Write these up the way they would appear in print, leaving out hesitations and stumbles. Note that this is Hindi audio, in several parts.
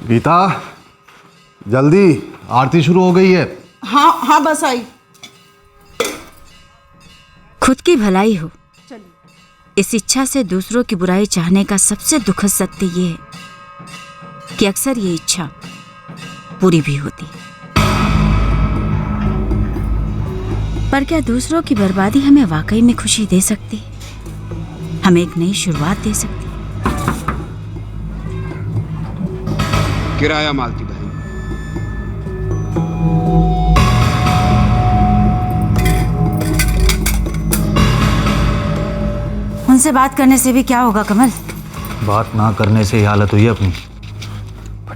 गीता जल्दी, आरती शुरू हो गई है। हाँ हाँ बस आई। खुद की भलाई हो, इस इच्छा से दूसरों की बुराई चाहने का सबसे दुखद सत्य ये है कि अक्सर ये इच्छा पूरी भी होती है। पर क्या दूसरों की बर्बादी हमें वाकई में खुशी दे सकती है? हमें एक नई शुरुआत दे सकती है? किराया मालती बहन। उनसे बात करने से भी क्या होगा कमल? बात ना करने से ही हालत हुई है अपनी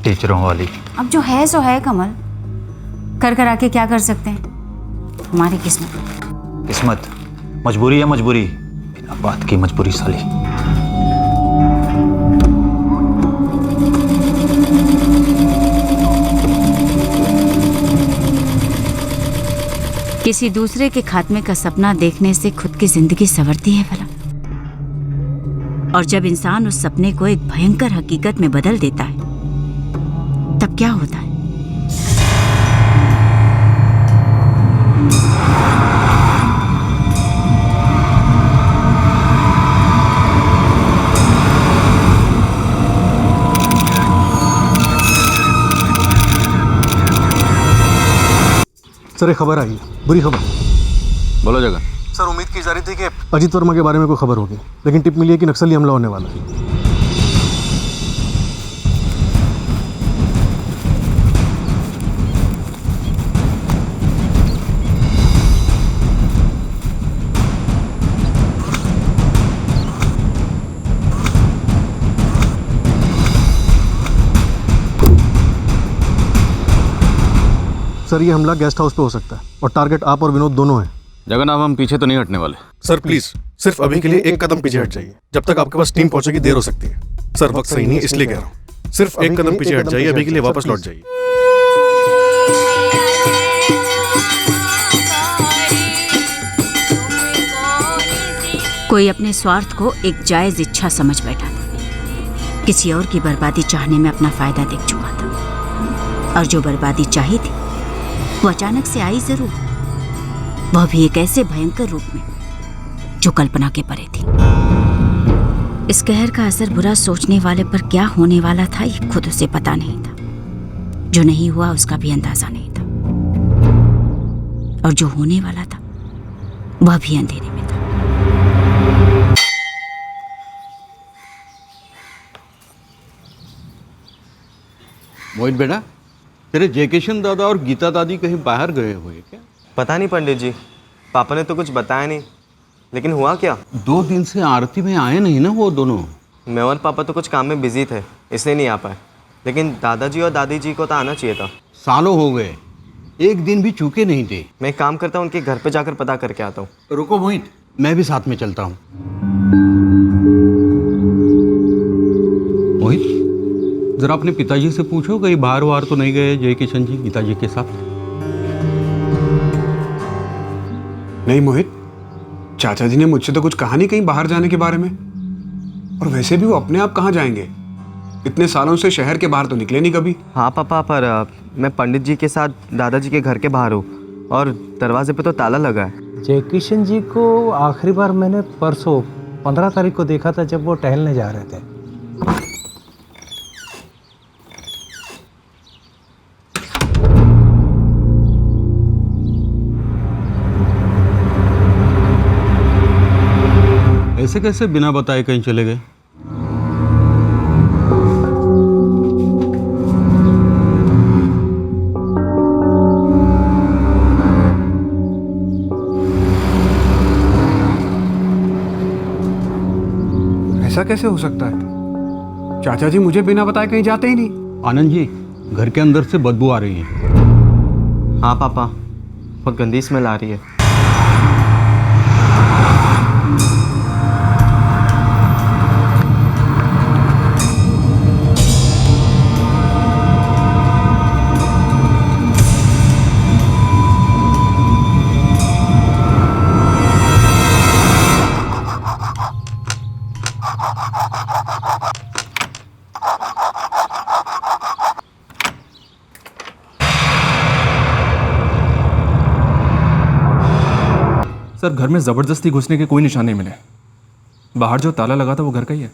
टीचरों वाली। अब जो है सो है कमल, कर आके क्या कर सकते हैं? हमारी किस्मत मजबूरी है, मजबूरी बिना बात की मजबूरी साली। किसी दूसरे के खात्मे का सपना देखने से खुद की जिंदगी संवरती है भला? और जब इंसान उस सपने को एक भयंकर हकीकत में बदल देता है तब क्या होता है? सर एक खबर आई है, बुरी खबर। बोलो जगन। सर उम्मीद की जा रही थी कि अजीत वर्मा के बारे में कोई खबर होगी, लेकिन टिप मिली है कि नक्सली हमला होने वाला है। सर ये हमला गेस्ट हाउस पे हो सकता है और टारगेट आप और विनोद दोनों हैं। जगन अब हम पीछे तो नहीं हटने वाले। सर प्लीज सिर्फ अभी के लिए एक कदम पीछे हट जाइए, जब तक आपके पास टीम पहुंचेगी देर हो सकती है। सर वक्त सही नहीं इसलिए कह रहा हूँ, सिर्फ एक कदम पीछे हट जाइए, अभी के लिए वापस लौट जाइए। कोई अपने स्वार्थ को एक जायज इच्छा समझ बैठा था, किसी और की बर्बादी चाहने में अपना फायदा देख चुका था। और जो बर्बादी चाही थी वो अचानक से आई जरूर, वह भी एक ऐसे भयंकर रूप में जो कल्पना के परे थी। इस कहर का असर बुरा सोचने वाले पर क्या होने वाला था ये खुद उसे पता नहीं था। जो नहीं हुआ उसका भी अंदाजा नहीं था, और जो होने वाला था वह भी अंधेरे में था। मोहित बेटा, तेरे जयकिशन दादा और गीता दादी कहीं बाहर गए हुए क्या? पता नहीं पंडित जी, पापा ने तो कुछ बताया नहीं। लेकिन हुआ क्या? 2 दिन से आरती में आए नहीं ना वो दोनों। मैं और पापा तो कुछ काम में बिजी थे इसलिए नहीं आ पाए, लेकिन दादाजी और दादी जी को तो आना चाहिए था। सालों हो गए, एक दिन भी चूके नहीं थे। मैं एक काम करता हूँ, उनके घर पे जाकर पता करके आता हूँ। रुको मोहित, मैं भी साथ में चलता हूँ। मोहित, जरा अपने पिताजी से पूछो कहीं बाहर वार तो नहीं गए जयकिशन जी गीता जी के साथ। नहीं मोहित, चाचा जी ने मुझसे तो कुछ कहा नहीं कहीं बाहर जाने के बारे में। और वैसे भी वो अपने आप कहाँ जाएंगे, इतने सालों से शहर के बाहर तो निकले नहीं कभी। हाँ पापा, पर मैं पंडित जी के साथ दादाजी के घर के बाहर हूँ और दरवाजे पे तो ताला लगा है। जयकिशन जी को आखिरी बार मैंने परसों 15 तारीख को देखा था जब वो टहलने जा रहे थे। ऐसे कैसे बिना बताए कहीं चले गए? ऐसा कैसे हो सकता है? चाचा जी मुझे बिना बताए कहीं जाते ही नहीं। आनंद जी, घर के अंदर से बदबू आ रही है। हाँ पापा, बहुत गंदी स्मेल आ रही है। सर घर में ज़बरदस्ती घुसने के कोई निशान नहीं मिले। बाहर जो ताला लगा था वो घर का ही है।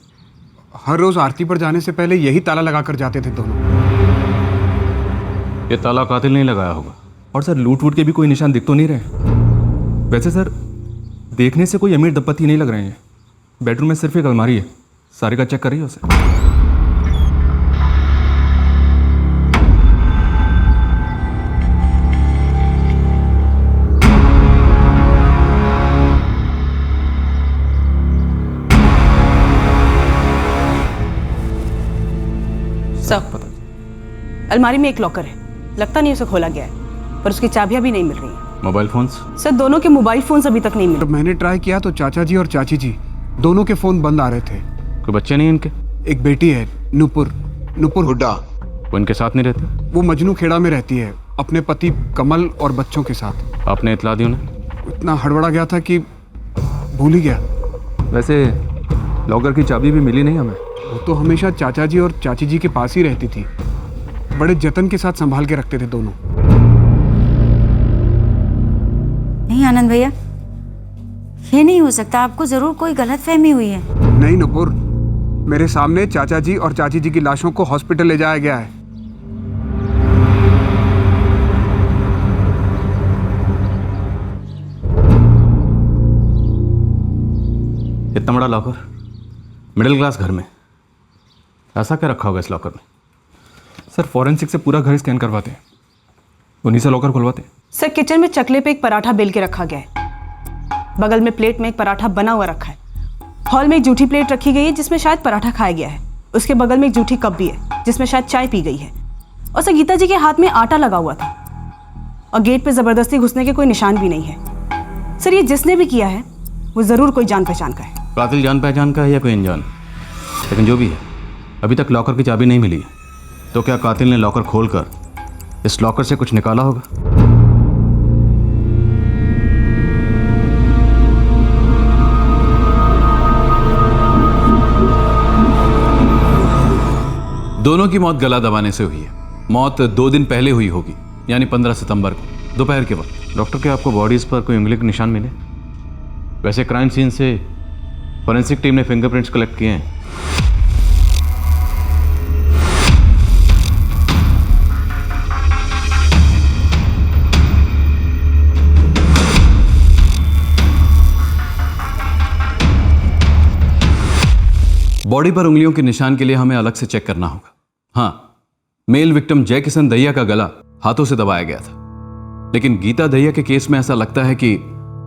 हर रोज आरती पर जाने से पहले यही ताला लगा कर जाते थे दोनों। ये ताला कातिल नहीं लगाया होगा। और सर लूट वूट के भी कोई निशान दिख तो नहीं रहे। वैसे सर देखने से कोई अमीर दंपति नहीं लग रहे हैं। बेडरूम में सिर्फ एक अलमारी है, सारे का चेक करिए उसे। सर, अलमारी में एक लॉकर है, लगता नहीं उसे खोला गया है, पर उसकी चाबियां भी नहीं मिल रही हैं। Mobile phones? सर दोनों के मोबाइल फोन्स अभी तक नहीं मिले। जब मैंने ट्राई किया तो चाचा जी और चाची जी दोनों के फोन बंद आ रहे थे। कोई बच्चे नहीं इनके? एक बेटी है नुपुर हुड्डा। वो इनके साथ नहीं रहते? वो मजनू खेड़ा में रहती है अपने पति कमल और बच्चों के साथ। आपने इतला दी उन्हें? इतना हड़बड़ा गया था कि भूल ही गया। वैसे लॉकर की चाबी भी मिली नहीं हमें। वो तो हमेशा चाचा जी और चाची जी के पास ही रहती थी, बड़े जतन के साथ संभाल के रखते थे दोनों। नहीं आनंद भैया, ये नहीं हो सकता। आपको जरूर कोई गलतफहमी हुई है। नहीं नुपुर, मेरे सामने चाचा जी और चाची जी की लाशों को हॉस्पिटल ले जाया गया है। इतना बड़ा लॉकर, मिडिल क्लास घर में, ऐसा क्या रखा होगा इस लॉकर में? सर फॉरेंसिक से पूरा घर स्कैन करवाते हैं, उन्हीं से लॉकर खुलवाते हैं। सर किचन में चकले पे एक पराठा बेल के रखा गया है, बगल में प्लेट में एक पराठा बना हुआ रखा है, हॉल में एक जूठी प्लेट रखी गई है जिसमें शायद पराठा खाया गया है, उसके बगल में एक जूठी कप भी है जिसमें शायद चाय पी गई है, और सर गीता जी के हाथ में आटा लगा हुआ था, और गेट पे जबरदस्ती घुसने के कोई निशान भी नहीं है। सर ये जिसने भी किया है वो जरूर कोई जान पहचान का है। कातिल जान पहचान का है या कोई अनजान, लेकिन जो भी है अभी तक लॉकर की चाबी नहीं मिली है। तो क्या कातिल ने लॉकर खोलकर इस लॉकर से कुछ निकाला होगा? दोनों की मौत गला दबाने से हुई है। मौत 2 दिन पहले हुई होगी, यानी 15 सितंबर को दोपहर के वक्त। डॉक्टर, क्या आपको बॉडीज पर कोई उंगली के निशान मिले? वैसे क्राइम सीन से फॉरेंसिक टीम ने फिंगरप्रिंट्स कलेक्ट किए हैं। बॉडी पर उंगलियों के निशान के लिए हमें अलग से चेक करना होगा। हाँ, मेल विक्टिम जय किशन दहिया का गला हाथों से दबाया गया था, लेकिन गीता दहिया के केस में ऐसा लगता है कि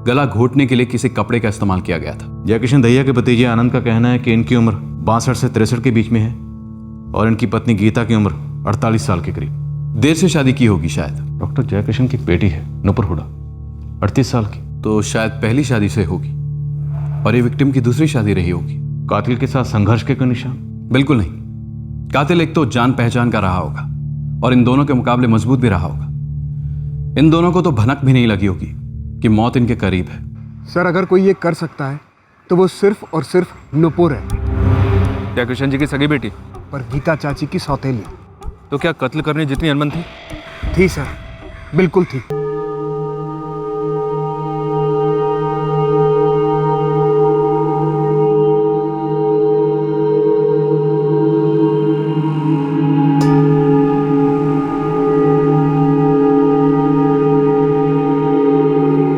गला घोटने के लिए किसी कपड़े का इस्तेमाल किया गया था। जय किशन दहिया के भतीजे आनंद का कहना है कि इनकी उम्र 62 से 63 के बीच में है और इनकी पत्नी गीता की उम्र 48 साल के करीब। देर से शादी की होगी शायद। डॉक्टर जय किशन की बेटी है नुपुर हुड्डा, 38 साल की, तो शायद पहली शादी से होगी और ये विक्टिम की दूसरी शादी रही होगी। कातिल के साथ संघर्ष के कोई निशान? बिल्कुल नहीं। कातिल एक तो जान पहचान का रहा होगा और इन दोनों के मुकाबले मजबूत भी रहा होगा। इन दोनों को तो भनक भी नहीं लगी होगी कि मौत इनके करीब है। सर अगर कोई ये कर सकता है तो वो सिर्फ और सिर्फ नुपुर है। क्या कृष्ण जी की सगी बेटी? पर गीता चाची की सौतेली। तो क्या कत्ल करने जितनी अनबन थी सर, बिल्कुल थी।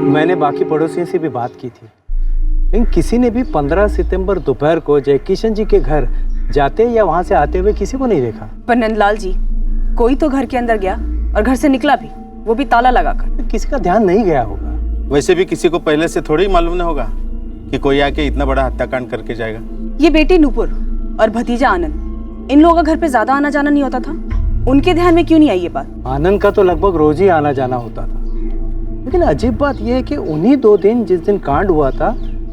मैंने बाकी पड़ोसियों से भी बात की थी, लेकिन किसी ने भी 15 सितंबर दोपहर को जय किशन जी के घर जाते या वहां से आते हुए किसी को नहीं देखा। पर नंदलाल जी, कोई तो घर के अंदर गया और घर से निकला भी, वो भी ताला लगाकर। किसी का ध्यान नहीं गया होगा। वैसे भी किसी को पहले से थोड़ी मालूम नहीं होगा कि कोई आके इतना बड़ा हत्याकांड करके जाएगा। ये बेटी नुपुर और भतीजा आनंद, इन लोगों का घर पे ज्यादा आना जाना नहीं होता था, उनके ध्यान में क्यों नहीं आई ये बात? आनंद का तो लगभग रोज ही आना जाना होता था, लेकिन अजीब बात यह है कि उन्हीं 2 दिन जिस दिन कांड हुआ था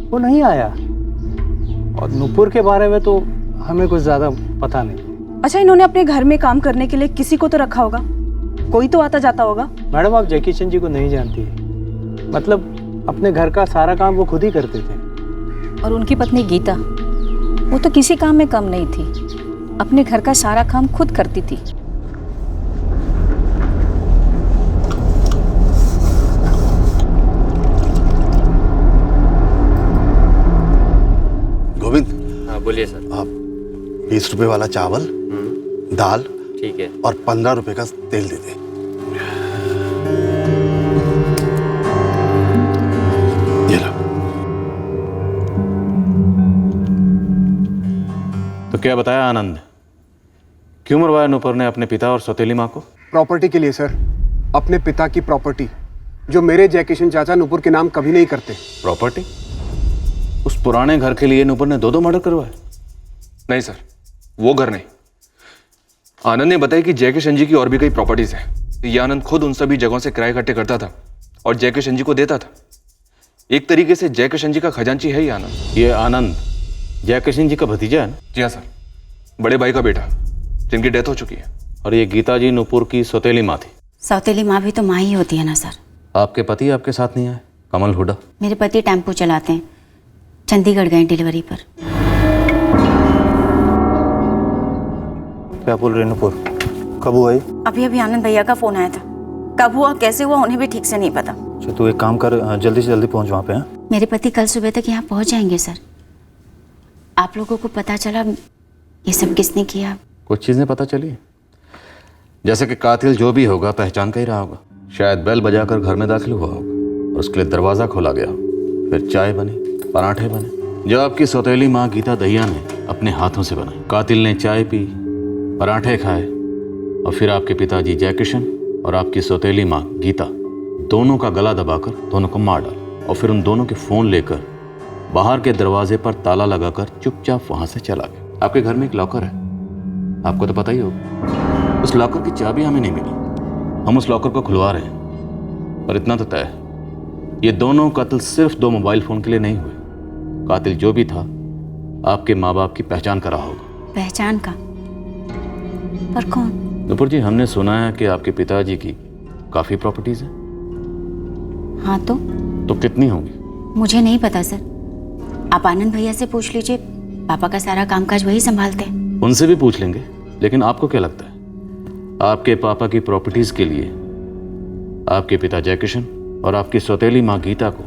वो नहीं आया। और नुपुर के बारे में तो हमें कुछ ज्यादा पता नहीं। अच्छा, इन्होंने अपने घर में काम करने के लिए किसी को तो रखा होगा, कोई तो आता जाता होगा। मैडम, आप जय किशन जी को नहीं जानती, मतलब अपने घर का सारा काम वो खुद ही करते थे। और उनकी पत्नी गीता, वो तो किसी काम में कम नहीं थी, अपने घर का सारा काम खुद करती थी। बोलिए सर। आप 20 रुपए वाला चावल, दाल, ठीक है, और 15 रुपए का तेल दे दे। ये लो। तो क्या बताया आनंद, क्यों मरवाया नुपुर ने अपने पिता और सौतेली माँ को? प्रॉपर्टी के लिए सर, अपने पिता की प्रॉपर्टी जो मेरे जयकिशन चाचा नुपुर के नाम कभी नहीं करते। प्रॉपर्टी? उस पुराने घर के लिए नुपुर ने 2 मर्डर करवाए? नहीं सर, वो घर नहीं। आनंद ने बताया कि जयकिशन जी की और भी कई प्रॉपर्टीज हैं। ये आनंद खुद उन सभी जगहों से किराए इकट्ठे करता था और जयकिशन जी को देता था। एक तरीके से जयकिशन जी का खजांची है ये आनंद। ये आनंद जयकिशन जी का भतीजा है ना? जी हाँ सर, बड़े भाई का बेटा जिनकी डेथ हो चुकी है। और ये गीता जी नुपुर की सौतेली माँ थी। सौतेली माँ भी तो माँ ही होती है ना सर। आपके पति आपके साथ नहीं आए? कमल हुड्डा? मेरे पति टेम्पो चलाते हैं, चंडीगढ़ गए डिलीवरी पर। क्या बोल रहे नुपुर, कब हुआ ये? अभी अभी आनंद भैया का फोन आया था। कब हुआ कैसे हुआ उन्हें भी ठीक से नहीं पता। अच्छा तू एक काम कर, जल्दी से जल्दी पहुंच वहाँ पे। हाँ, मेरे पति कल सुबह तक यहाँ पहुँच जाएंगे सर। आप लोगों को पता चला ये सब किसने किया? कुछ चीज़ें पता चली, जैसे कि कातिल जो भी होगा पहचान का ही रहा होगा। शायद बेल बजाकर घर में दाखिल हुआ होगा और उसके लिए दरवाज़ा खोला गया, फिर चाय बनी, पराठे बने जो आपकी सौतेली माँ गीता दहिया ने अपने हाथों से बनाई। कातिल ने चाय पी, पराठे खाए और फिर आपके पिताजी जयकिशन और आपकी सौतेली माँ गीता दोनों का गला दबाकर दोनों को मार डाला और फिर उन दोनों के फ़ोन लेकर बाहर के दरवाजे पर ताला लगाकर चुपचाप वहाँ से चला गया। आपके घर में एक लॉकर है, आपको तो पता ही होगा। उस लॉकर की चाबी हमें नहीं मिली, हम उस लॉकर को खुलवा रहे हैं। पर इतना तो तय है, ये दोनों कत्ल सिर्फ 2 मोबाइल फ़ोन के लिए नहीं हुए। कातिल जो भी था आपके माँ बाप की पहचान का रहा होगा। पहचान का? पर कौन? नुपुर जी, हमने सुना है कि आपके पिताजी की काफ़ी प्रॉपर्टीज़ हैं। हाँ तो कितनी होंगी? मुझे नहीं पता सर, आप आनंद भैया से पूछ लीजिए। पापा का सारा कामकाज वही संभालते हैं। उनसे भी पूछ लेंगे, लेकिन आपको क्या लगता है आपके पापा की प्रॉपर्टीज के लिए आपके पिता जयकिशन और आपकी सौतेली माँ गीता को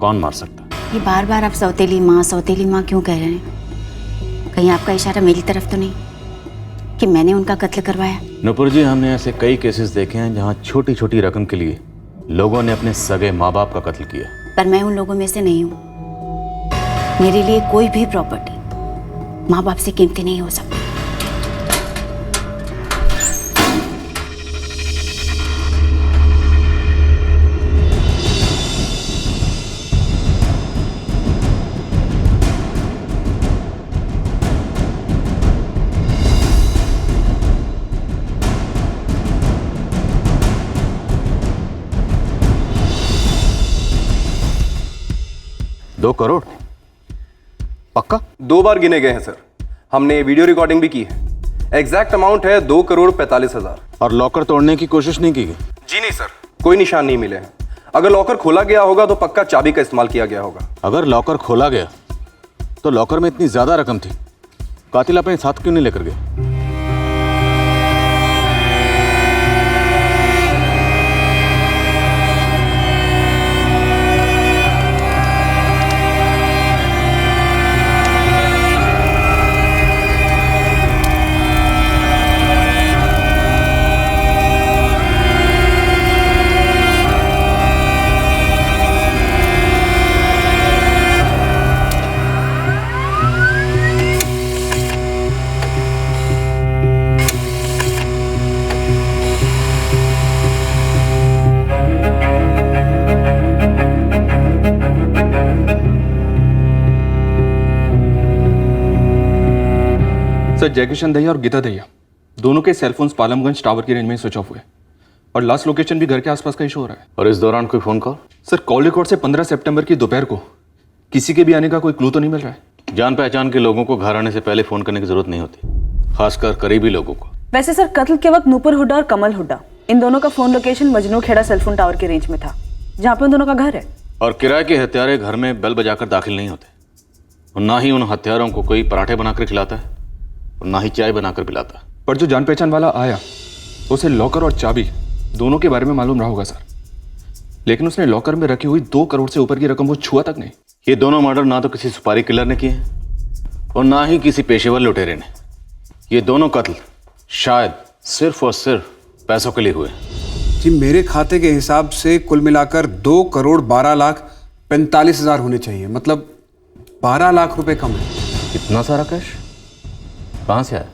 कौन मार सकता है? ये बार बार आप सौतेली माँ क्यों कह रहे हैं? कहीं आपका इशारा मेरी तरफ तो नहीं कि मैंने उनका कत्ल करवाया? नुपुर जी, हमने ऐसे कई केसेस देखे हैं जहाँ छोटी छोटी रकम के लिए लोगों ने अपने सगे माँ बाप का कत्ल किया। पर मैं उन लोगों में से नहीं हूँ। मेरे लिए कोई भी प्रॉपर्टी माँ बाप से कीमती नहीं हो सकती। $2 करोड़ पक्का? 2 बार गिने गए हैं सर, हमने वीडियो रिकॉर्डिंग भी की है। एग्जैक्ट अमाउंट है 2,45,00,000। और लॉकर तोड़ने की कोशिश नहीं की गई? जी नहीं सर, कोई निशान नहीं मिले हैं। अगर लॉकर खोला गया होगा तो पक्का चाबी का इस्तेमाल किया गया होगा। अगर लॉकर खोला गया तो लॉकर में इतनी ज्यादा रकम थी, कातिल अपने साथ क्यों नहीं लेकर गए? सर, जयकिशन दहिया और गीता दहिया दोनों के सेलफोन्स पालमगंज टावर की रेंज में स्विच ऑफ हुए और लास्ट लोकेशन भी घर के आसपास का ही शो हो रहा है। और इस दौरान कोई phone call? Sir, call record से 15 सितंबर की दोपहर को किसी के भी आने का कोई क्लू तो नहीं मिल रहा है। जान पहचान के लोगों को घर आने से पहले फोन करने की जरूरत नहीं होती, खासकर करीबी लोगों को। वैसे सर, कत्ल के वक्त नुपुर हुड्डा और कमल हुड्डा इन दोनों का phone location Majnu Khera cellphone tower के रेंज में था, जहाँ पे उन दोनों का घर है। और किराए के हत्यारे घर में बेल बजाकर दाखिल नहीं होते और ना ही उन हत्यारों को कोई पराठे बनाकर खिलाता है और ना ही चाय बनाकर पिलाता है। पर जो जान पहचान वाला आया उसे लॉकर और चाबी दोनों के बारे में मालूम रहा होगा सर, लेकिन उसने लॉकर में रखी हुई 2 करोड़ से ऊपर की रकम वो छुआ तक नहीं। ये दोनों मर्डर ना तो किसी सुपारी किलर ने किए हैं और ना ही किसी पेशेवर लुटेरे ने। ये दोनों कत्ल शायद सिर्फ और सिर्फ पैसों के लिए हुए। जी मेरे खाते के हिसाब से कुल मिलाकर 2,42,45,000 होने चाहिए, मतलब 12 लाख रुपए कम है। इतना सारा कैश कहाँ से आया?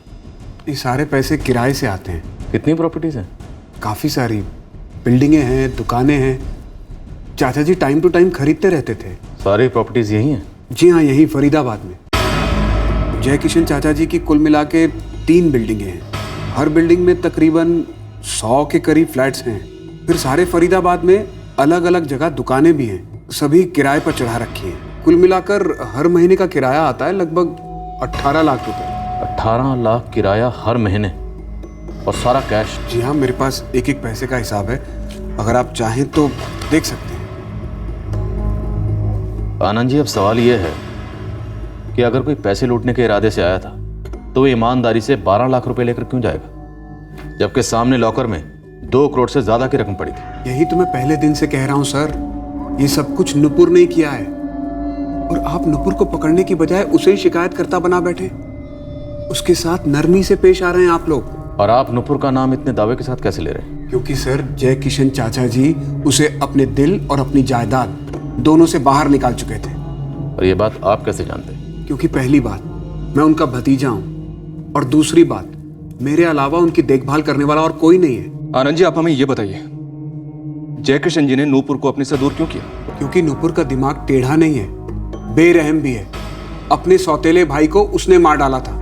ये सारे पैसे किराए से आते हैं। कितनी प्रॉपर्टीज हैं? काफ़ी सारी बिल्डिंगे हैं, दुकानें हैं। चाचा जी टाइम टू टाइम खरीदते रहते थे। सारी प्रॉपर्टीज यही हैं? जी हाँ, यही फरीदाबाद में। जय किशन चाचा जी की कुल मिला के 3 बिल्डिंगें हैं। हर बिल्डिंग में तकरीबन 100 के करीब फ्लैट्स हैं। फिर सारे फरीदाबाद में अलग अलग जगह दुकानें भी हैं, सभी किराए पर चढ़ा रखी हैं। कुल मिलाकर हर महीने का किराया आता है लगभग 18 लाख रुपए। 18 लाख किराया हर महीने और सारा कैश? जी हाँ, मेरे पास एक एक पैसे का हिसाब है, अगर आप चाहें तो देख सकते हैं। आनंद जी, अब सवाल यह है कि अगर कोई पैसे लूटने के इरादे से आया था तो वो ईमानदारी से 12 लाख रुपए लेकर क्यों जाएगा, जबकि सामने लॉकर में 2 करोड़ से ज्यादा की रकम पड़ी थी? यही तो मैं पहले दिन से कह रहा हूं सर, ये सब कुछ नुपुर ने किया है। और आप नुपुर को पकड़ने की बजाय उसे ही शिकायतकर्ता बना बैठे। उसके साथ नरमी से पेश आ रहे हैं आप लोग। और आप नुपुर का नाम इतने दावे के साथ कैसे ले रहे हैं? क्योंकि सर जय किशन चाचा जी उसे अपने दिल और अपनी जायदाद दोनों से बाहर निकाल चुके थे। और ये बात आप कैसे जानते हैं? क्योंकि पहली बात, मैं उनका भतीजा हूं, और दूसरी बात, मेरे अलावा उनकी देखभाल करने वाला और कोई नहीं है। आनंद जी, आप हमें ये बताइए, जय किशन जी ने नूपुर को अपने से दूर क्यों किया? क्योंकि नूपुर का दिमाग टेढ़ा नहीं है, बेरहम भी है। अपने सौतेले भाई को उसने मार डाला था।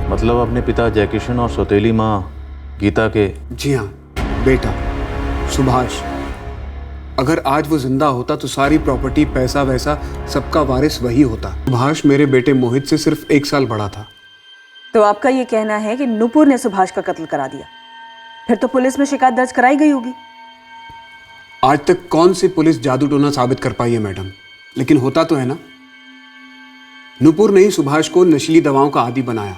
मतलब अपने पिता जय किशन और सौतेली माँ गीता के? जी हाँ, बेटा सुभाष। अगर आज वो जिंदा होता तो सारी प्रॉपर्टी, पैसा वैसा सबका वारिस वही होता। सुभाष मेरे बेटे मोहित से सिर्फ 1 साल बड़ा था। तो आपका ये कहना है कि नुपुर ने सुभाष का कत्ल करा दिया? फिर तो पुलिस में शिकायत दर्ज कराई गई होगी। आज तक कौन सी पुलिस जादू टोना साबित कर पाई है मैडम, लेकिन होता तो है ना। नुपुर ने ही सुभाष को नशीली दवाओं का आदी बनाया।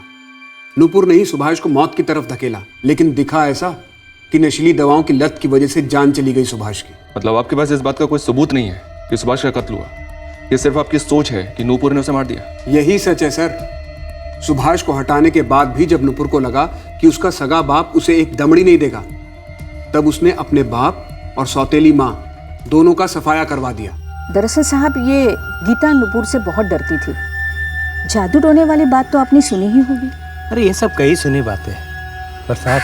नुपुर ने ही सुभाष को मौत की तरफ धकेला, लेकिन दिखा ऐसा कि नशीली दवाओं की लत की वजह से जान चली गई सुभाष की। मतलब आपके पास इस बात का कोई सबूत नहीं है कि सुभाष का कत्ल हुआ? ये सिर्फ आपकी सोच है कि नूपुर ने उसे मार दिया? यही सच है सर। सुभाष को हटाने के बाद भी जब नुपुर को लगा कि उसका सगा बाप उसे एक दमड़ी नहीं देगा, तब उसने अपने बाप और सौतेली माँ दोनों का सफाया करवा दिया। दरअसल साहब, ये गीता नुपुर से बहुत डरती थी। जादू टोने वाली बात तो आपने सुनी ही होगी। अरे ये सब कई सुनी बातें, पर साहब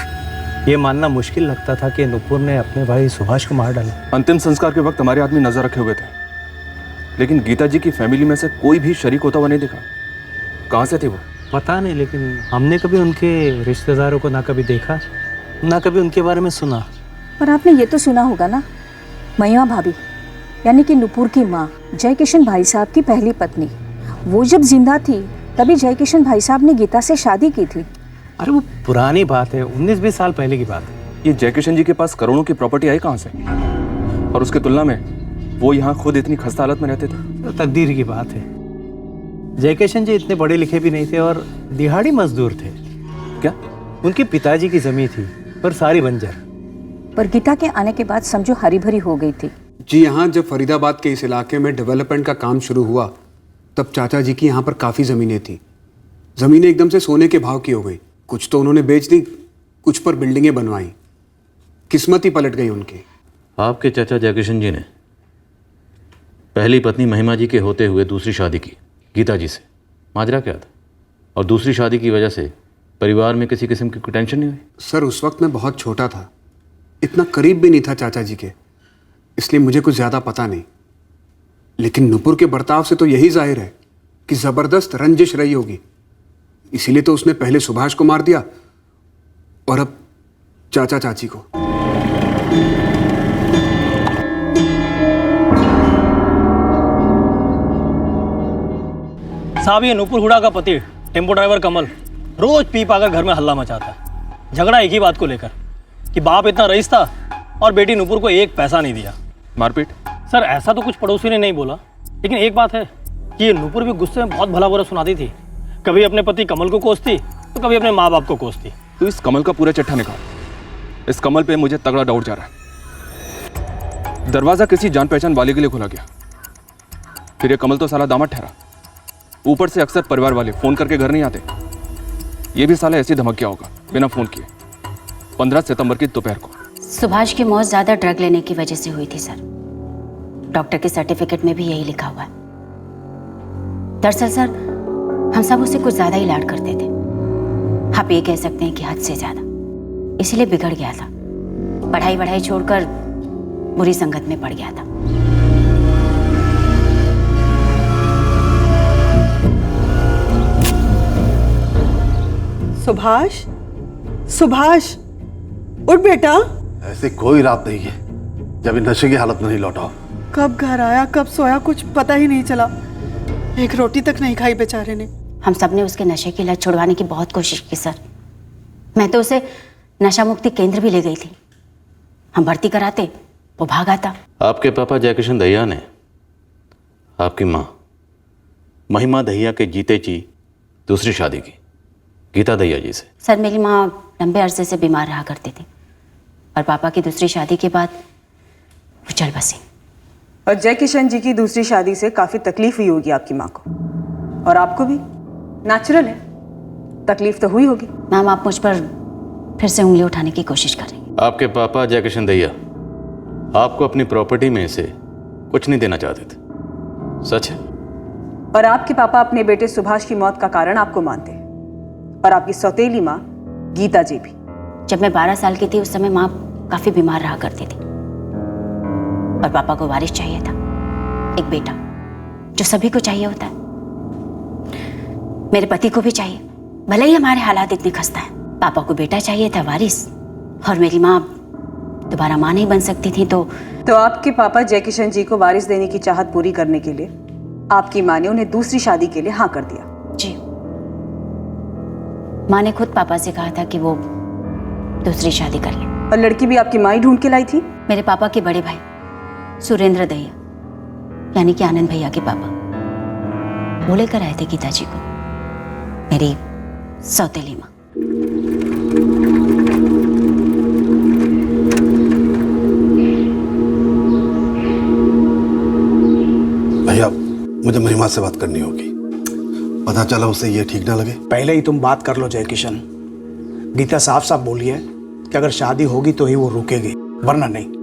ये मानना मुश्किल लगता था कि नुपुर ने अपने भाई सुभाष को मार डाला। अंतिम संस्कार के वक्त हमारे आदमी नजर रखे हुए थे, लेकिन गीता जी की फैमिली में से कोई भी शरीक होता हुआ नहीं दिखा। कहाँ से थे वो? पता नहीं, लेकिन हमने कभी उनके रिश्तेदारों को ना कभी देखा, ना कभी उनके बारे में सुना। पर आपने ये तो सुना होगा ना, महिमा भाभी यानी कि नुपुर की माँ जय किशन भाई साहब की पहली पत्नी, वो जब जिंदा थी तभी जय किशन भाई साहब ने गीता से शादी की थी। अरे वो पुरानी बात है, 19-20 साल पहले की बात है। ये जय किशन जी के पास करोड़ों की प्रॉपर्टी आई कहाँ से? और उसके तुलना में वो यहाँ खुद इतनी खस्ता हालत में रहते थे। तो तकदीर की बात है। जय किशन जी इतने पढ़े लिखे भी नहीं थे और दिहाड़ी मजदूर थे। क्या? उनके पिताजी की जमीन थी पर सारी बंजर। पर गीता के आने के बाद समझो हरी भरी हो गई थी। जी यहाँ जब फरीदाबाद के इस इलाके में डेवलपमेंट का काम शुरू हुआ तब चाचा जी की यहाँ पर काफ़ी ज़मीनें थी। ज़मीनें एकदम से सोने के भाव की हो गई। कुछ तो उन्होंने बेच दी, कुछ पर बिल्डिंगें बनवाई। किस्मत ही पलट गई उनकी। आपके चाचा जय किशन जी ने पहली पत्नी महिमा जी के होते हुए दूसरी शादी की गीता जी से। माजरा क्या था? और दूसरी शादी की वजह से परिवार में किसी किस्म की कोई टेंशन नहीं हुई? सर उस वक्त मैं बहुत छोटा था, इतना करीब भी नहीं था चाचा जी के, इसलिए मुझे कुछ ज़्यादा पता नहीं। लेकिन नुपुर के बर्ताव से तो यही जाहिर है कि ज़बरदस्त रंजिश रही होगी, इसीलिए तो उसने पहले सुभाष को मार दिया और अब चाचा चाची को। साहब ये नुपुर हुडा का पति टेम्पो ड्राइवर कमल रोज पी पाकर घर में हल्ला मचाता है। झगड़ा एक ही बात को लेकर कि बाप इतना रईस था और बेटी नुपुर को 1 पैसा नहीं दिया। मारपीट? सर ऐसा तो कुछ पड़ोसी ने नहीं बोला, लेकिन एक बात है कि ये नुपुर भी गुस्से में बहुत भला बुरा सुनाती थी। कभी अपने पति कमल को कोसती तो कभी अपने माँ बाप को कोसती। तो इस कमल का पूरा चिट्ठा निकाल। इस कमल पे मुझे तगड़ा डाउट जा रहा है। दरवाजा किसी जान पहचान वाले के लिए खोला गया, फिर ये कमल तो साला दामाद ठहरा। ऊपर से अक्सर परिवार वाले फोन करके घर नहीं आते। ये भी साला ऐसी धमक गया होगा बिना फोन किए 15 सितंबर की दोपहर को। सुभाष की मौत ज्यादा ड्रग लेने की वजह से हुई थी सर। डॉक्टर के सर्टिफिकेट में भी यही लिखा हुआ है। दरअसल सर हम सब उसे कुछ ज्यादा ही लाड करते थे। आप ये कह सकते हैं कि हद से ज्यादा। इसलिए बिगड़ गया था, पढ़ाई छोड़कर बुरी संगत में पड़ गया था। सुभाष, सुभाष उठ बेटा। ऐसी कोई रात नहीं है जब नशे की हालत में नहीं लौटा। कब घर आया, कब सोया, कुछ पता ही नहीं चला। एक रोटी तक नहीं खाई बेचारे ने। हम सब ने उसके नशे की लत छुड़वाने की बहुत कोशिश की सर। मैं तो उसे नशा मुक्ति केंद्र भी ले गई थी। हम भर्ती कराते, वो भाग आता। आपके पापा जयकिशन दहिया ने आपकी माँ महिमा दहिया के जीते जी दूसरी शादी की गीता दहिया जी से। सर मेरी माँ लंबे अरसे से बीमार रहा करती थी और पापा की दूसरी शादी के बाद वो चल बसी। और जयकिशन जी की दूसरी शादी से काफी तकलीफ हुई होगी आपकी माँ को, और आपको भी। नेचुरल है, तकलीफ तो हुई होगी। मैम आप मुझ पर फिर से उंगली उठाने की कोशिश कर रही हैं। आपके पापा जयकिशन दहिया आपको अपनी प्रॉपर्टी में से कुछ नहीं देना चाहते थे, सच है? और आपके पापा अपने बेटे सुभाष की मौत का कारण आपको मानते हैं, और आपकी सौतेली माँ गीता जी भी। जब मैं 12 साल की थी उस समय माँ काफी बीमार रहा करती थी और पापा को वारिस चाहिए था, एक बेटा जो सभी को चाहिए होता है। मेरे पति को भी चाहिए, भले ही हमारे हालात इतने खस्ता है। पापा को बेटा चाहिए था वारिस, और मेरी माँ दोबारा माँ नहीं बन सकती थी। तो आपके पापा जयकिशन जी को वारिस देने की चाहत पूरी करने के लिए आपकी माँ ने उन्हें दूसरी शादी के लिए हाँ कर दिया। जी, माँ ने खुद पापा से कहा था कि वो दूसरी शादी कर ले। और लड़की भी आपकी माँ ही ढूंढ के लाई थी? मेरे पापा के बड़े भाई सुरेंद्र दहिया, यानी कि आनंद भैया के पापा, वो लेकर आए थे गीता जी को, मेरी सौतेली माँ। भैया मुझे महिमा से बात करनी होगी। पता चला उसे ये ठीक ना लगे। पहले ही तुम बात कर लो जयकिशन। गीता साफ साफ बोली है कि अगर शादी होगी तो ही वो रुकेगी, वरना नहीं।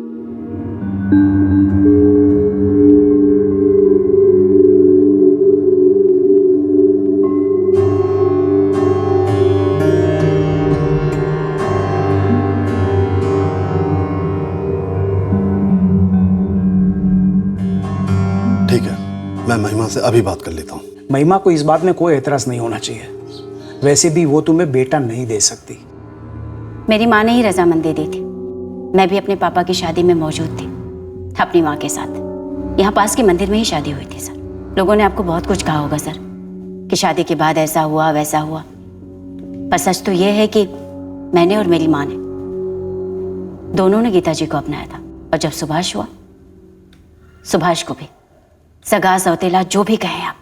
ठीक है, मैं महिमा से अभी बात कर लेता हूँ। महिमा को इस बात में कोई एतराज नहीं होना चाहिए। वैसे भी वो तुम्हें बेटा नहीं दे सकती। मेरी माँ ने ही रजामंदी दी थी। मैं भी अपने पापा की शादी में मौजूद थी, अपनी माँ के साथ। यहाँ पास के मंदिर में ही शादी हुई थी सर। लोगों ने आपको बहुत कुछ कहा होगा सर कि शादी के बाद ऐसा हुआ वैसा हुआ, पर सच तो ये है कि मैंने और मेरी माँ ने दोनों ने गीता जी को अपनाया था। और जब सुभाष हुआ, सुभाष को भी सगा सौतेला जो भी कहें आप,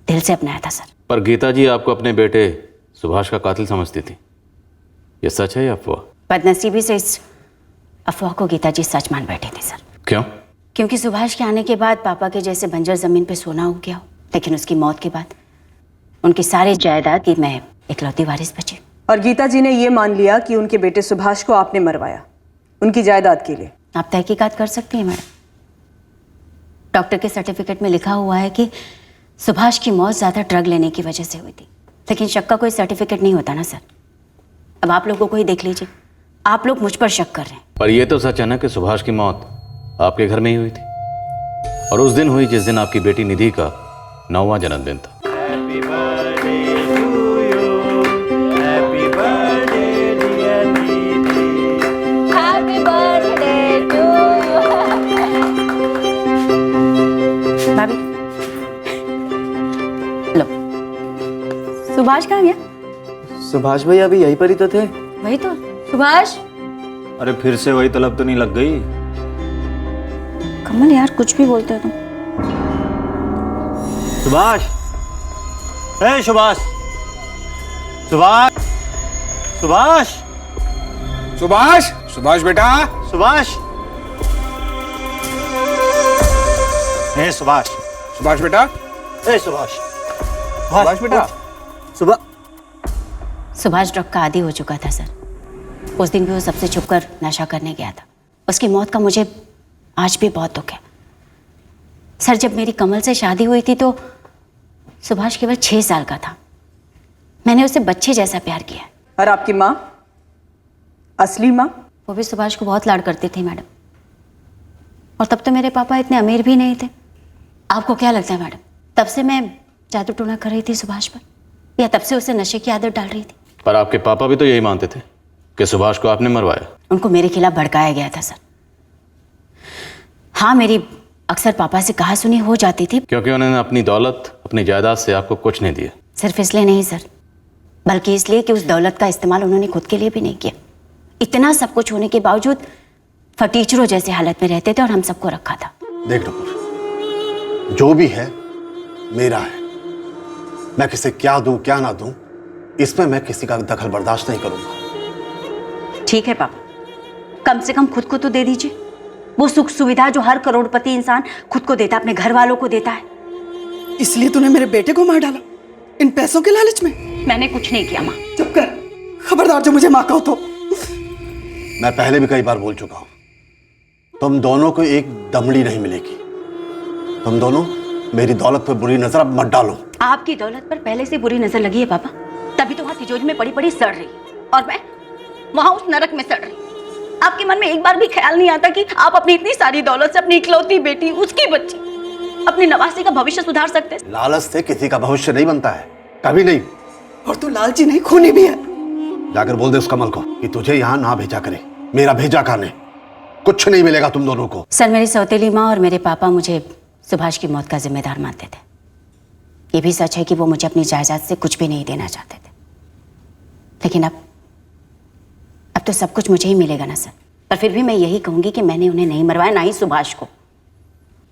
दिल से अपनाया था सर। पर गीता जी आपको अपने बेटे सुभाष का कातिल समझती थी, ये सच है या अफवाह? बदनसीबी से इस अफवाह को गीता जी सच मान बैठे थे सर। क्यों? क्योंकि सुभाष के आने के बाद पापा के जैसे बंजर जमीन पे सोना उग गया हो, लेकिन उसकी मौत के बाद उनकी सारी जायदाद की मैं इकलौती वारिस बची। और गीता जी ने ये मान लिया कि उनके बेटे सुभाष को आपने मरवाया उनकी जायदाद के लिए। आप तहकीकात कर सकती हैं मैडम। डॉक्टर के सर्टिफिकेट में लिखा हुआ है कि सुभाष की मौत ज्यादा ड्रग लेने की वजह से हुई थी, लेकिन शक का कोई सर्टिफिकेट नहीं होता ना सर। अब आप लोगों को ही देख लीजिए, आप लोग मुझ पर शक कर रहे हैं। पर यह तो सच है ना कि सुभाष की मौत आपके घर में ही हुई थी, और उस दिन हुई जिस दिन आपकी बेटी निधि का 9वां जन्मदिन था। भाभी लो, सुभाष कहाँ गया? सुभाष भैया अभी यहीं पर ही तो थे। वही तो, सुभाष। अरे फिर से वही तलब तो नहीं लग गई? कमल यार कुछ भी बोलते हो तुम। सुभाष, ए सुभाष, सुभाष, सुभाष, सुभाष, सुभाष बेटा, सुभाष, ए सुभाष, सुभाष बेटा, ए सुभाष, सुभाष बेटा सुबह सुभाष ड्रग का आदी हो चुका था सर। उस दिन भी वो सबसे छुपकर नशा करने गया था। उसकी मौत का मुझे आज भी बहुत दुख है सर। जब मेरी कमल से शादी हुई थी तो सुभाष केवल 6 साल का था। मैंने उसे बच्चे जैसा प्यार किया। और आपकी माँ, असली माँ? वो भी सुभाष को बहुत लाड करती थी मैडम। और तब तो मेरे पापा इतने अमीर भी नहीं थे। आपको क्या लगता है मैडम, तब से मैं जादू टोना कर रही थी सुभाष पर, या तब से उसे नशे की आदत डाल रही थी? पर आपके पापा भी तो यही मानते थे कि सुभाष को आपने मरवाया। उनको मेरे खिलाफ भड़काया गया था सर। हाँ, मेरी अक्सर पापा से कहा सुनी हो जाती थी। क्योंकि उन्होंने अपनी दौलत, अपनी जायदाद से आपको कुछ नहीं दिया। सिर्फ इसलिए नहीं सर, बल्कि इसलिए कि उस दौलत का इस्तेमाल उन्होंने खुद के लिए भी नहीं किया। इतना सब कुछ होने के बावजूद फटीचरों जैसे हालत में रहते थे और हम सबको रखा था। देख नुपुर, जो भी है मेरा है। मैं किसे क्या दूं क्या ना दूं, इसमें मैं किसी का दखल बर्दाश्त नहीं करूंगा। ठीक है पापा, कम से कम खुद को तो दे दीजिए वो सुख सुविधा जो हर करोड़पति इंसान खुद को देता, अपने घर वालों को देता है। इसलिए तूने मेरे बेटे को मार डाला इन पैसों के लालच में? मैंने कुछ नहीं किया माँ। चुप कर, खबरदार जो मुझे माँ कहो तो। मैं पहले भी कई बार बोल चुका हूं, तुम दोनों को एक दमड़ी नहीं मिलेगी। तुम दोनों मेरी दौलत पर बुरी नजर अब मत डालो। आपकी दौलत पर पहले से बुरी नजर लगी है पापा, तभी तो वहां तिजोरी में पड़ी पड़ी सड़ रही है और मैं वहां उस नरक में सड़ रही। आपके मन में एक बार भी ख्याल नहीं आता कि आप अपनी इतनी सारी दौलत से अपनी इकलौती बेटी, उसकी बच्ची, अपनी नवासी का भविष्य सुधार सकते हैं? लालच से किसी का भविष्य नहीं बनता है, कभी नहीं। और तू लालची नहीं, खूनी भी है। जाकर बोल दे उस कमल को कि तुझे यहाँ ना भेजा करे, मेरा भेजा खाने। कुछ नहीं मिलेगा तुम दोनों को। सर, मेरी सौतेली माँ और मेरे पापा मुझे सुभाष की मौत का जिम्मेदार मानते थे। ये भी सच है कि वो मुझे अपनी जायदाद से कुछ भी नहीं देना चाहते थे। लेकिन अब तो सब कुछ मुझे ही मिलेगा ना सर। पर फिर भी मैं यही कहूंगी कि मैंने उन्हें नहीं मरवाया, ना ही सुभाष को।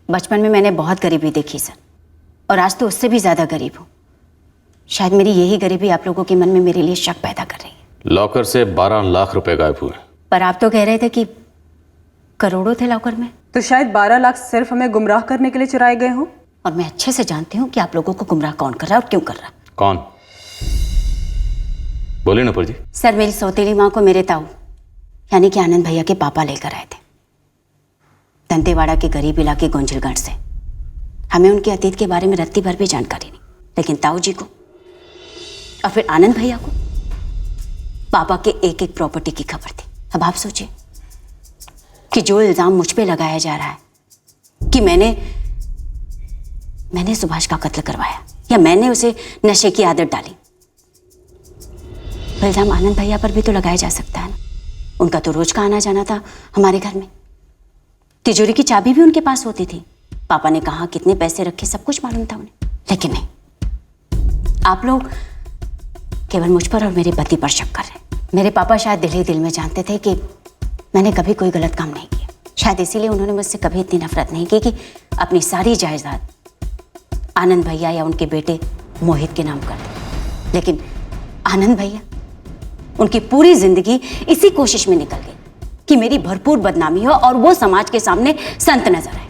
बचपन में मैंने बहुत गरीबी देखी सर, और आज तो उससे भी ज्यादा गरीब हूँ। शायद मेरी यही गरीबी आप लोगों के मन में मेरे लिए शक पैदा कर रही है। लॉकर से 12 लाख रुपए गायब हुए। पर आप तो कह रहे थे कि करोड़ों थे लॉकर में। तो शायद 12 लाख सिर्फ हमें गुमराह करने के लिए चुराए गए हों। और मैं अच्छे से जानती हूँ कि आप लोगों को गुमराह कौन कर रहा है और क्यों कर रहा है। कौन? बोले नुपुर जी। सर, मेरी सौतेली माँ को मेरे ताऊ यानी कि आनंद भैया के पापा लेकर आए थे दंतेवाड़ा के गरीब इलाके गोंजलगढ़ से। हमें उनके अतीत के बारे में रत्ती भर भी जानकारी नहीं, लेकिन ताऊ जी को और फिर आनंद भैया को पापा के एक एक प्रॉपर्टी की खबर थी। अब आप सोचिए कि जो इल्जाम मुझ पे लगाया जा रहा है कि मैंने सुभाष का कत्ल करवाया या मैंने उसे नशे की आदत डाली, वो इल्जाम आनंद भैया पर भी तो लगाया जा सकता है ना। उनका तो रोज का आना जाना था हमारे घर में। तिजोरी की चाबी भी उनके पास होती थी। पापा ने कहा कितने पैसे रखे सब कुछ मालूम था उन्हें। लेकिन नहीं, आप लोग केवल मुझ पर और मेरे पति पर शक कर रहे हैं। मेरे पापा शायद दिल ही दिल में जानते थे कि मैंने कभी कोई गलत काम नहीं किया। शायद इसीलिए उन्होंने मुझसे कभी इतनी नफरत नहीं की कि अपनी सारी जायदाद आनंद भैया या उनके बेटे मोहित के नाम कर दे। लेकिन आनंद भैया उनकी पूरी जिंदगी इसी कोशिश में निकल गई कि मेरी भरपूर बदनामी हो और वो समाज के सामने संत नजर आए।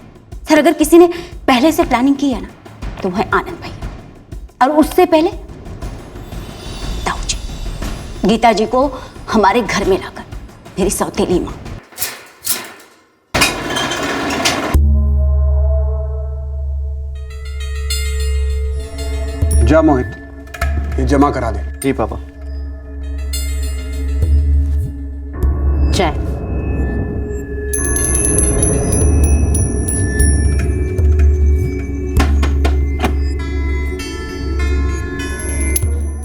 सर, अगर किसी ने पहले से प्लानिंग की है ना तो वह है आनंद भैया, और उससे पहले ताऊ जी, गीता जी को हमारे घर में लाकर मेरी सौतेली माँ। जा मोहित, ये जमा करा दे। जी पापा। चाय।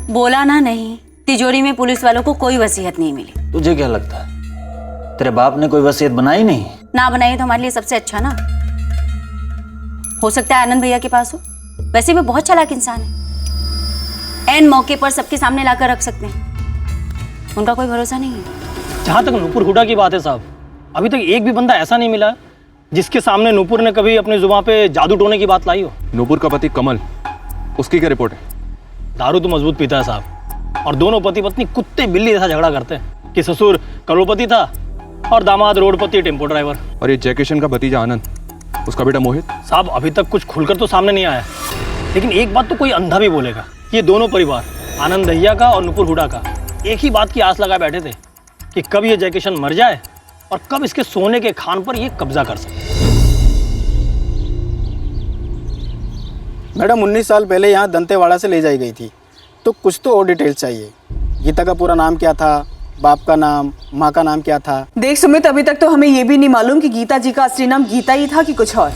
बोला ना नहीं, तिजोरी में पुलिस वालों को कोई वसीयत नहीं मिली। तुझे क्या लगता है तेरे बाप ने कोई वसीयत बनाई नहीं? ना बनाई तो हमारे लिए सबसे अच्छा ना। हो सकता है आनंद भैया के पास हो, वैसे भी बहुत चालाक इंसान है। ऐन मौके पर सबके सामने लाकर रख सकते हैं, उनका कोई भरोसा नहीं है। जहाँ तक नूपुर हुडा की बात है साहब, अभी तक एक भी बंदा ऐसा नहीं मिला जिसके सामने नूपुर ने कभी अपनी जुबान पे जादू टोने की बात लाई हो। नूपुर का पति कमल, उसकी क्या रिपोर्ट है? दारू तो मजबूत पीता है साहब, और दोनों पति पत्नी कुत्ते बिल्ली जैसा झगड़ा करते हैं कि ससुर करोड़पति था और दामाद रोडपति टेम्पो ड्राइवर। और ये जय किशन का भतीजा आनंद, उसका बेटा मोहित? साहब अभी तक कुछ खुलकर तो सामने नहीं आया। लेकिन एक बात तो कोई अंधा भी बोलेगा, ये दोनों परिवार आनंद दहिया का और नुपुर हुडा का एक ही बात की आस लगाए बैठे थे कि कब ये जय किशन मर जाए और कब इसके सोने के खान पर ये कब्जा कर सके। मैडम 19 साल पहले यहाँ दंतेवाड़ा से ले जाई गई थी, तो कुछ तो और डिटेल्स चाहिए। गीता का पूरा नाम क्या था, बाप का नाम, माँ का नाम क्या था? देख सुमित, अभी तक तो हमें ये भी नहीं मालूम कि गीता जी का असली नाम गीता ही था कि कुछ और।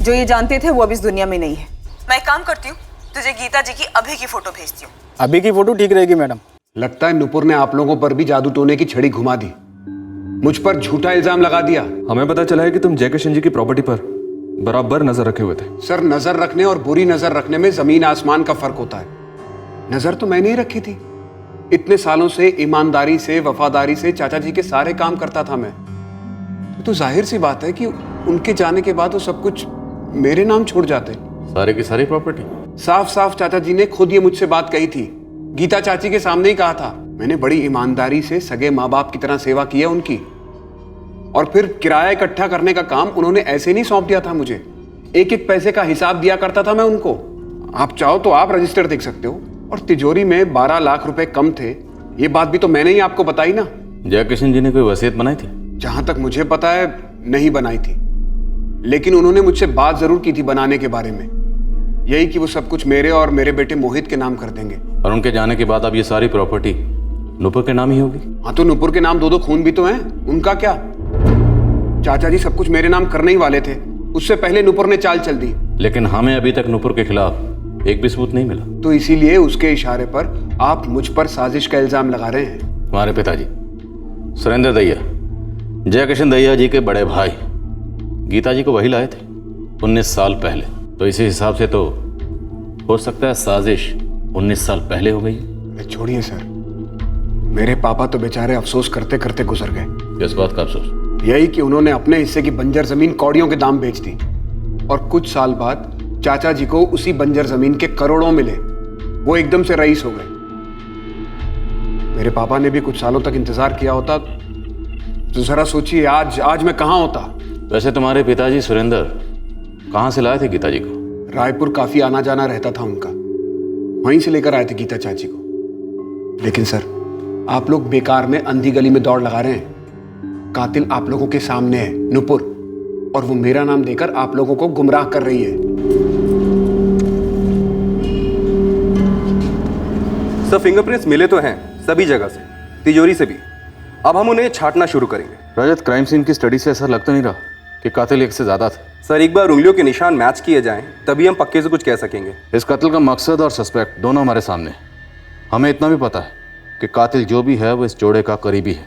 जो ये जानते थे वो अब इस दुनिया में नहीं है। मैं एक काम करती हूँ, तुझे गीता जी की अभी की फोटो भेजती हूँ। अभी की फोटो ठीक रहेगी मैडम। लगता है नुपुर ने आप लोगों पर भी जादू टोने की छड़ी घुमा दी, मुझ पर झूठा इल्जाम लगा दिया। हमें पता चला है कि तुम जय किशन जी की प्रॉपर्टी पर बराबर नजर रखे हुए थे। सर, नजर रखने और बुरी नजर रखने में जमीन आसमान का फर्क होता है। नजर तो मैंने ही रखी थी। इतने सालों से ईमानदारी से, वफादारी से चाचा जी के सारे काम करता था मैं। तो जाहिर सी बात है कि उनके जाने के बाद वो सब कुछ मेरे नाम छोड़ जाते। सारे की सारी प्रॉपर्टी? साफ साफ चाचा जी ने खुद ये मुझसे बात कही थी, गीता चाची के सामने ही कहा था। मैंने बड़ी ईमानदारी से सगे माँ बाप की तरह सेवा की है उनकी, और फिर किराया इकट्ठा करने का काम उन्होंने ऐसे नहीं सौंप दिया था मुझे। एक एक पैसे का हिसाब दिया करता था मैं उनको। आप चाहो तो आप रजिस्टर देख सकते हो। और तिजोरी में 12 लाख रुपए कम थे, ये बात भी तो मैंने ही आपको बताई ना। जय किशन जी ने कोई वसीयत बनाई थी? जहां तक मुझे पता है नहीं बनाई थी, लेकिन उन्होंने मुझसे बात जरूर की थी बनाने के बारे में, यही कि वो सब कुछ मेरे और मेरे बेटे मोहित के नाम कर देंगे। और उनके जाने के बाद अब ये सारी प्रॉपर्टी नुपुर के नाम ही होगी? हाँ, तो नुपुर के नाम 2 खून भी तो हैं, उनका क्या? चाचा जी सब कुछ मेरे नाम करने ही वाले थे, उससे पहले नुपुर ने चाल चल दी। लेकिन हमें अभी तक नुपुर के खिलाफ एक भी सबूत नहीं मिला। तो इसीलिए उसके इशारे पर आप मुझ पर साजिश का इल्जाम लगा रहे हैं। हमारे पिताजी सुरेंद्र दहिया, जय किशन दहिया जी के बड़े भाई, गीता जी को वही लाए थे 19 साल पहले। तो इसी हिसाब से तो हो सकता है साजिश 19 साल पहले हो गई। छोड़िए सर, मेरे पापा तो बेचारे अफसोस करते करते गुजर गए। किस बात का अफसोस? यही कि उन्होंने अपने हिस्से की बंजर जमीन कौड़ियों के दाम बेच दी, और कुछ साल बाद चाचा जी को उसी बंजर जमीन के करोड़ों मिले। वो एकदम से रईस हो गए। मेरे पापा ने भी कुछ सालों तक इंतजार किया होता तो जरा सोचिए आज मैं कहाँ होता। वैसे तुम्हारे पिताजी सुरेंद्र कहाँ से लाए थे गीता जी को? रायपुर काफी आना जाना रहता था उनका, वहीं से लेकर आए थे गीता चाची को। लेकिन सर, आप लोग बेकार में अंधी गली में दौड़ लगा रहे हैं। कातिल आप लोगों के सामने है, नुपुर, और वो मेरा नाम देकर आप लोगों को गुमराह कर रही है। सब फिंगरप्रिंट्स मिले तो हैं सभी जगह से, तिजोरी से भी। अब हम उन्हें छांटना शुरू करेंगे। रजत, क्राइम सीन की स्टडी से ऐसा लग तो नहीं रहा कि कातिल एक से ज्यादा थे? सर, एक बार उंगलियों के निशान मैच किए जाएं तभी हम पक्के से कुछ कह सकेंगे। इस कत्ल का मकसद और सस्पेक्ट दोनों हमारे सामने हैं। हमें इतना भी पता है कि कातिल जो भी है वो इस जोड़े का करीबी है।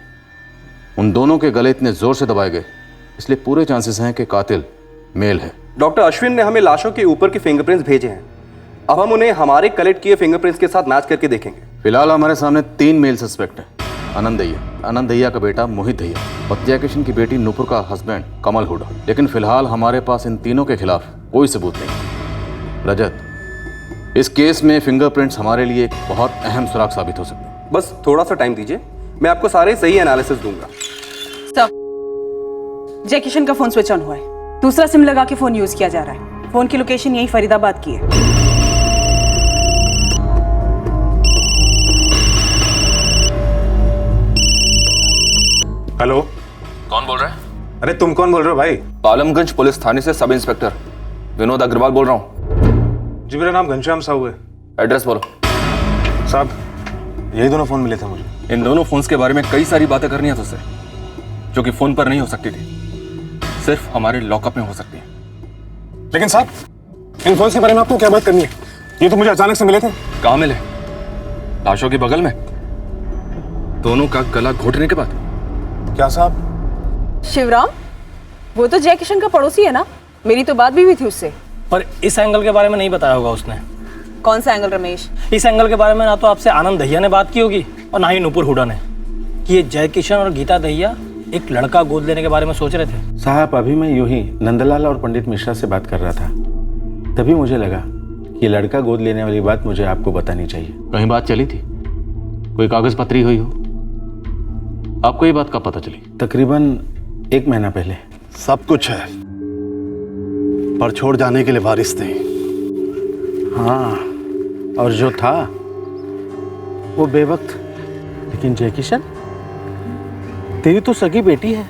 उन दोनों के गले इतने जोर से दबाए गए, इसलिए पूरे चांसेस हैं कि कातिल मेल है। डॉक्टर अश्विन ने हमें लाशों के ऊपर के फिंगरप्रिंट्स भेजे हैं। अब हम उन्हें हमारे कलेक्ट किए फिंगरप्रिंट्स के साथ मैच करके देखेंगे। फिलहाल हमारे सामने 3 मेल सस्पेक्ट हैं। आनंद दहिया का बेटा मोहित दहिया और जय किशन की बेटी नुपुर का हस्बैंड कमल हुडा। लेकिन फिलहाल हमारे पास इन तीनों के खिलाफ कोई सबूत नहीं। रजत, इस केस में फिंगरप्रिंट्स हमारे लिए एक बहुत अहम सुराग साबित हो सकते हैं। बस थोड़ा सा टाइम दीजिए, मैं आपको सारे सही एनालिसिस दूंगा। जय किशन का फोन स्विच ऑन हुआ है, दूसरा सिम लगा के फोन यूज किया जा रहा है। फोन की लोकेशन यही फरीदाबाद की है। हेलो, कौन बोल रहा है? अरे तुम कौन बोल रहे हो भाई? आलमगंज पुलिस थाने से सब इंस्पेक्टर विनोद अग्रवाल बोल रहा हूँ। जी, मेरा नाम घनश्याम साहू है। एड्रेस बोलो। साहब, यही दोनों फोन मिले थे मुझे। इन दोनों फोन्स के बारे में कई सारी बातें करनी है तुझसे, जो कि फोन पर नहीं हो सकती थी, सिर्फ हमारे लॉकअप में हो सकती है। लेकिन साहब, इन फोन के बारे में आपको क्या बात करनी है? ये तो मुझे अचानक से मिले थे। कहाँ मिले? लाशों के बगल में, दोनों का गला घोटने के बाद। क्या साहब? शिवराम, वो तो जय किशन का पड़ोसी है ना, मेरी तो बात भी हुई थी उससे। पर इस एंगल के बारे में नहीं बताया होगा उसने। कौन सा एंगल रमेश? इस एंगल के बारे में ना तो आपसे आनंद दहिया ने बात की होगी और ना ही नुपुर हुडा ने, कि ये जय किशन और गीता दहिया एक लड़का गोद लेने के बारे में सोच रहे थे। साहब, अभी मैं यूं ही नंदलाल और पंडित मिश्रा से बात कर रहा था, तभी मुझे लगा कि लड़का गोद लेने वाली बात मुझे आपको बतानी चाहिए। कहीं बात चली थी? कोई कागज पत्री हुई हो? आपको ये बात कब पता चली? तकरीबन 1 महीना पहले। सब कुछ है, पर छोड़ जाने के लिए वारिस नहीं। हाँ, और जो था वो बेवक्त। लेकिन जय किशन, तेरी तो सगी बेटी है,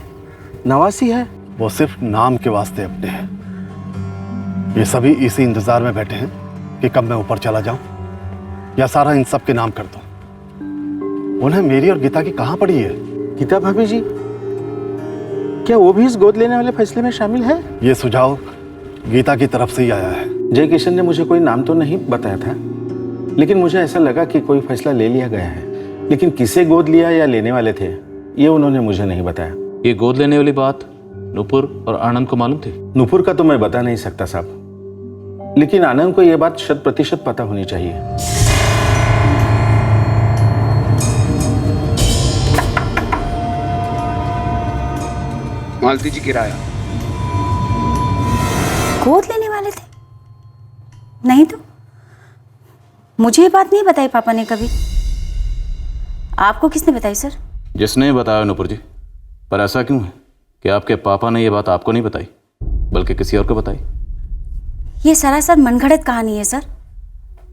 नवासी है। वो सिर्फ नाम के वास्ते अपने हैं। ये सभी इसी इंतजार में बैठे हैं कि कब मैं ऊपर चला जाऊं या सारा इन सब के नाम कर दूं। उन्हें मेरी और गीता की कहां पड़ी है? गीता भाभी जी, क्या वो भी इस गोद लेने वाले फैसले में शामिल है? ये सुझाव गीता की तरफ से ही आया है। जय किशन ने मुझे कोई नाम तो नहीं बताया था, लेकिन मुझे ऐसा लगा कि कोई फैसला ले लिया गया है। लेकिन किसे गोद लिया या लेने वाले थे, ये उन्होंने मुझे नहीं बताया। ये गोद लेने वाली बात नुपुर और आनंद को मालूम थी? नुपुर का तो मैं बता नहीं सकता साहब, लेकिन आनंद को यह बात 100% पता होनी चाहिए। मालती जी किराया। गोद लेने वाले थे? नहीं तो मुझे ये बात नहीं बताई पापा ने कभी। आपको किसने बताई सर? जिसने बताया नुपुर जी। पर ऐसा क्यों है कि आपके पापा ने ये बात आपको नहीं बताई बल्कि किसी और को बताई? ये सरासर मनगढ़ंत कहानी है सर।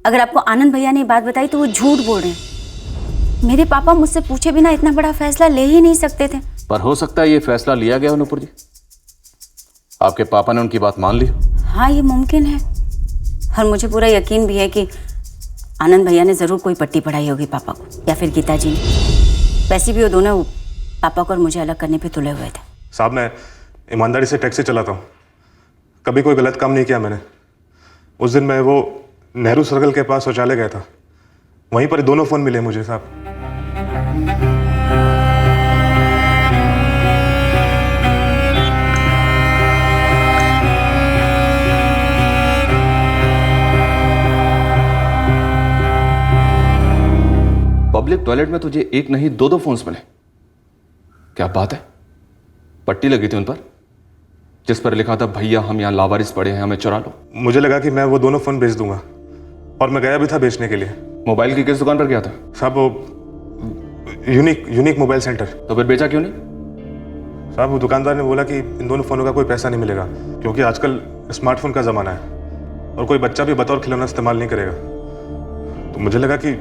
अगर आपको आनंद भैया ने बात बताई तो वो झूठ बोल रहे हैं। मेरे पापा मुझसे पूछे बिना इतना बड़ा फैसला ले ही नहीं सकते थे। पर हो सकता है ये फैसला लिया गया हो नुपुर जी, आपके पापा ने उनकी बात मान ली। हाँ, ये मुमकिन है और मुझे पूरा यकीन भी है कि आनंद भैया ने जरूर कोई पट्टी पढ़ाई होगी पापा को या फिर गीता जी ने। वैसे भी वो दोनों पापा को और मुझे अलग करने पे तुले हुए थे। साहब, मैं ईमानदारी से टैक्सी चलाता हूँ, कभी कोई गलत काम नहीं किया मैंने। उस दिन मैं वो नेहरू सर्कल के पास शौचालय गया था, वहीं पर दोनों फ़ोन मिले मुझे साहब। पब्लिक टॉयलेट में तुझे एक नहीं दो फोन्स मिले? क्या बात है? पट्टी लगी थी उन पर जिस पर लिखा था भैया हम यहाँ लावारिस पड़े हैं, हमें चुरा लो। मुझे लगा कि मैं वो दोनों फ़ोन बेच दूंगा और मैं गया भी था बेचने के लिए। मोबाइल की किस दुकान पर गया था? साहब वो यूनिक मोबाइल सेंटर। तो फिर बेचा क्यों नहीं? साहब वो दुकानदार ने बोला कि इन दोनों फ़ोनों का कोई पैसा नहीं मिलेगा क्योंकि आजकल स्मार्टफोन का ज़माना है और कोई बच्चा भी बतौर खिलौना इस्तेमाल नहीं करेगा। तो मुझे लगा कि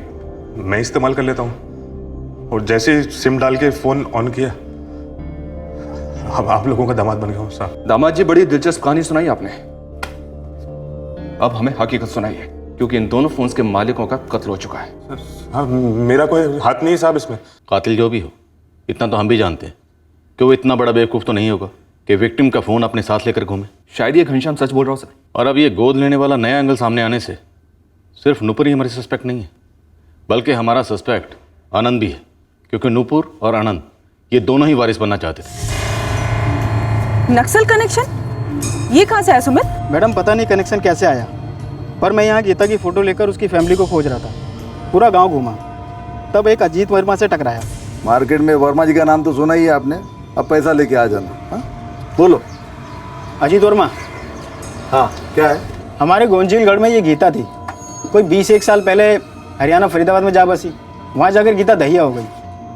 मैं इस्तेमाल कर लेता हूँ और जैसे ही सिम डाल के फ़ोन ऑन किया, अब आप लोगों का दामाद बन गया हूँ साहब। दामाद जी, बड़ी दिलचस्प कहानी सुनाई आपने। अब हमें हकीकत सुनाइए क्योंकि इन दोनों फोन्स के मालिकों का कत्ल हो चुका है। हाँ, मेरा कोई हाथ नहीं साहब इसमें। कातिल जो भी हो, इतना तो हम भी जानते हैं कि वो इतना बड़ा बेवकूफ़ तो नहीं होगा कि विक्टिम का फ़ोन अपने साथ लेकर घूमे। शायद ये घनश्याम सच बोल रहा हो सर। और अब ये गोद लेने वाला नया एंगल सामने आने से सिर्फ नुपुर ही हमारी सस्पेक्ट नहीं है, बल्कि हमारा सस्पेक्ट आनंद भी है, क्योंकि नुपुर और आनंद ये दोनों ही वारिस बनना चाहते थे। नक्सल कनेक्शन? ये कहाँ से आया सुमित? मैडम पता नहीं कनेक्शन कैसे आया, पर मैं यहाँ गीता की फ़ोटो लेकर उसकी फैमिली को खोज रहा था। पूरा गांव घूमा, तब एक अजीत वर्मा से टकराया। मार्केट में वर्मा जी का नाम तो सुना ही है आपने, अब पैसा लेके आ जाना। हाँ बोलो। अजीत वर्मा? हाँ क्या है? हमारे गोंजीलगढ़ में ये गीता थी, कोई 20-1 साल पहले हरियाणा फरीदाबाद में जा बसी। वहाँ जाकर गीता दहिया हो गई।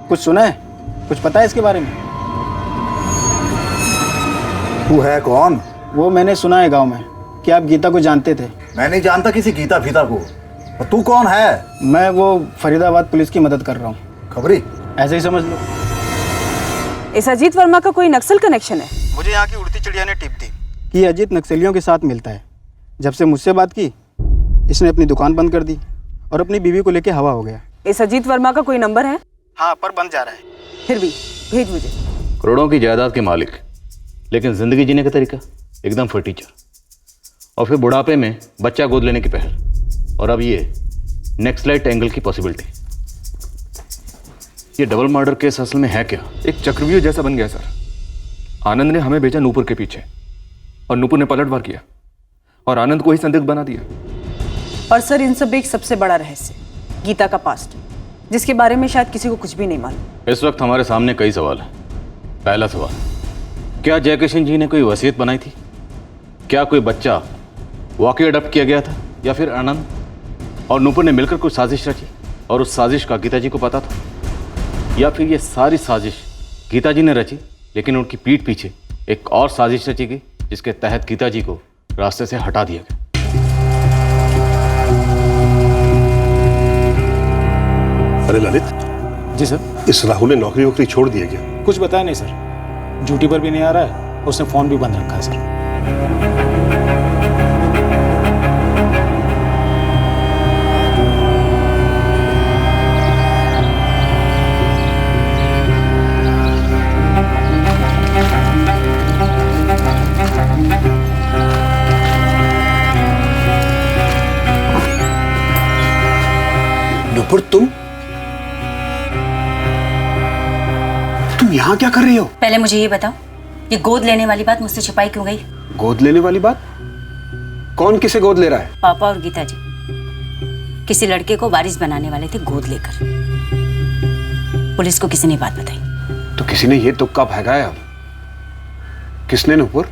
कुछ सुना है, कुछ पता है इसके बारे में? तू है कौन? वो मैंने सुना है गांव में कि आप गीता को जानते थे। मैं नहीं जानता किसी गीता फीता को। और तू कौन है? मैं वो फरीदाबाद पुलिस की मदद कर रहा हूँ। खबरी? ऐसे ही समझ लो। इस अजीत वर्मा का कोई नक्सल कनेक्शन है? मुझे यहाँ की उड़ती चिड़िया ने टिप दी कि अजीत नक्सलियों के साथ मिलता है। जब से मुझसे बात की, इसने अपनी दुकान बंद कर दी और अपनी बीवी को लेके हवा हो गया। इस अजीत वर्मा का कोई नंबर है? हाँ, पर बंद जा रहा है। फिर भी भेज मुझे। करोड़ों की जायदाद के मालिक, लेकिन जिंदगी जीने का तरीका एकदम फटीचर। और फिर बुढ़ापे में बच्चा गोद लेने की पहल, और अब ये नेक्सलाइट एंगल की पॉसिबिलिटी। ये डबल मर्डर केस असल में है क्या? एक चक्रव्यूह जैसा बन गया सर। आनंद ने हमें भेजा नूपुर के पीछे और नूपुर ने पलटवार किया और आनंद को ही संदिग्ध बना दिया। और सर, इन सब एक सबसे बड़ा रहस्य, गीता का पास्ट, जिसके बारे में शायद किसी को कुछ भी नहीं मालूम। इस वक्त हमारे सामने कई सवाल हैं। पहला सवाल, क्या जयकिशन जी ने कोई वसीयत बनाई थी? क्या कोई बच्चा वाकई अडॉप्ट किया गया था, या फिर आनंद और नूपुर ने मिलकर कोई साजिश रची और उस साजिश का गीता जी को पता था? या फिर ये सारी साजिश गीता जी ने रची लेकिन उनकी पीठ पीछे एक और साजिश रची गई जिसके तहत गीता जी को रास्ते से हटा दिया गया? अरे ललित। जी सर। इस राहुल ने नौकरी वोकरी छोड़ दी है क्या? कुछ बताया नहीं सर, ड्यूटी पर भी नहीं आ रहा है, उसने फ़ोन भी बंद रखा है सर। नुपुर, तुम यहाँ क्या कर रही हो? पहले मुझे ये बताओ, ये गोद लेने वाली बात मुझसे छिपाई क्यों गई? गोद लेने वाली बात? कौन किसे गोद ले रहा है? पापा और गीता जी किसी लड़के को वारिस बनाने वाले थे गोद लेकर। पुलिस को किसी ने बात बताई। तो किसी ने ये तुक्का भगाया। किसने नुपुर?